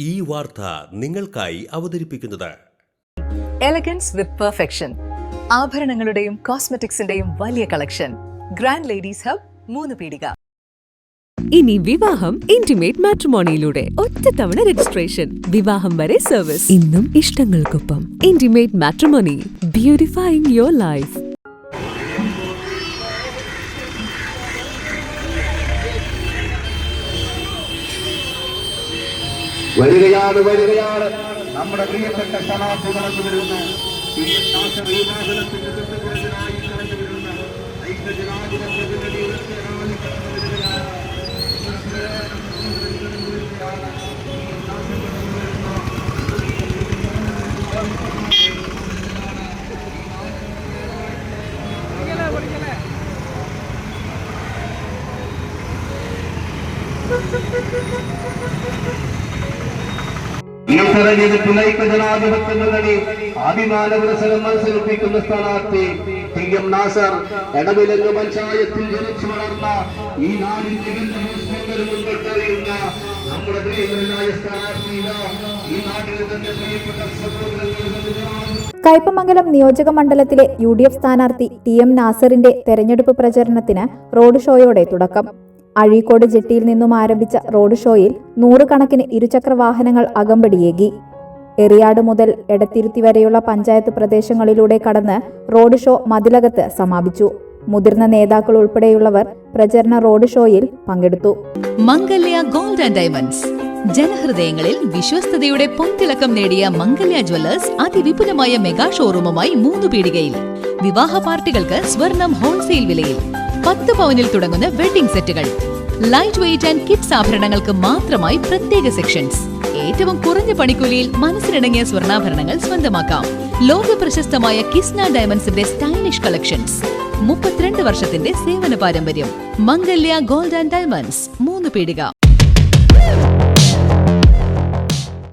ഈ വാർത്ത നിങ്ങൾക്കായി അവതരിപ്പിക്കുന്നത് എലഗൻസ് വിത്ത് പെർഫെക്ഷൻ. ആഭരണങ്ങളുടെയും കോസ്മെറ്റിക്സിന്റെയും വലിയ കളക്ഷൻ. ഗ്രാൻഡ് ലേഡീസ് ഹബ്, 3 പീടിക. ഇനി വിവാഹം ഇന്റിമേറ്റ് മാട്രിമോണിയിലൂടെ ഒറ്റത്തവണ രജിസ്ട്രേഷൻ, വിവാഹം വരെ സർവീസ്. ഇന്നും ഇഷ്ടങ്ങൾക്കൊപ്പം ഇന്റിമേറ്റ് മാട്രിമോണി, ബ്യൂട്ടിഫൈയിങ് യുവർ ലൈഫ്. വരികയാണ് നമ്മുടെ പ്രിയപ്പെട്ട സ്ഥാനാർത്ഥി കടന്നു വരുന്നു. ജനാധിപത്യ മുന്നണി അഭിമാന പുരസ്സരം മത്സരിപ്പിക്കുന്ന സ്ഥാനാർത്ഥി TM നാസർ. എടവിലങ്ങ് പഞ്ചായത്തിൽ ജനിച്ചു വളർന്ന ഈ നാടിന്റെ മുൻപെട്ടറിയുന്ന നമ്മുടെ പ്രിയങ്കരനായ സ്ഥാനാർത്ഥി ഈ നാട്ടിൽ തന്നെ പ്രിയപ്പെട്ട സഹോദരങ്ങൾ. കയ്പമംഗലം നിയോജക മണ്ഡലത്തിലെ UDF സ്ഥാനാർത്ഥി TM നാസറിന്റെ തെരഞ്ഞെടുപ്പ് പ്രചരണത്തിന് റോഡ് ഷോയോടെ തുടക്കം. അഴീക്കോട് ജെട്ടിയിൽ നിന്നും ആരംഭിച്ച റോഡ് ഷോയിൽ 100 കണക്കിന് ഇരുചക്ര വാഹനങ്ങൾ അകമ്പടിയേകി. എറിയാട് മുതൽ എടത്തിരുത്തി വരെയുള്ള പഞ്ചായത്ത് പ്രദേശങ്ങളിലൂടെ കടന്ന് റോഡ് ഷോ മതിലകത്ത് സമാപിച്ചു. മുതിർന്ന നേതാക്കൾ ഉൾപ്പെടെയുള്ളവർ പ്രചരണ റോഡ് ഷോയിൽ പങ്കെടുത്തു. മംഗല്യ ഗോൾഡ് ആൻഡ് ഡയമണ്ട്സ്. ജനഹൃദയങ്ങളിൽ വിശ്വസ്തയുടെ പൊൻതിളക്കം നേടിയ മംഗല്യ ജ്വല്ലേഴ്സ് അതിവിപുലമായ മെഗാ ഷോറൂമുമായി 3 പീടികയിൽ. വിവാഹ പാർട്ടികൾക്ക് സ്വർണം ഹോൾസെയിൽ വിലയിൽ. 10 പവനിൽ തുടങ്ങുന്ന വെഡിംഗ് സെറ്റുകൾ, ലൈറ്റ് വെയ്റ്റ് ആൻഡ് കിഡ്സ് ആഭരണങ്ങൾക്ക് മാത്രമായി പ്രത്യേക സെക്ഷൻസ്. ഏറ്റവും കുറഞ്ഞ പണിക്കൂലിയിൽ മനസ്സിലിണങ്ങിയ സ്വർണ്ണാഭരണങ്ങൾ സ്വന്തമാക്കാം. ലോക പ്രശസ്തമായ കിസ്ന ഡയമണ്ട്സിന്റെ സ്റ്റൈലിഷ് കളക്ഷൻസ്. 32 വർഷത്തിന്റെ സേവന പാരമ്പര്യം. മംഗല്യ ഗോൾഡ് ആൻഡ് ഡയമണ്ട്സ്, 3 പീടിക.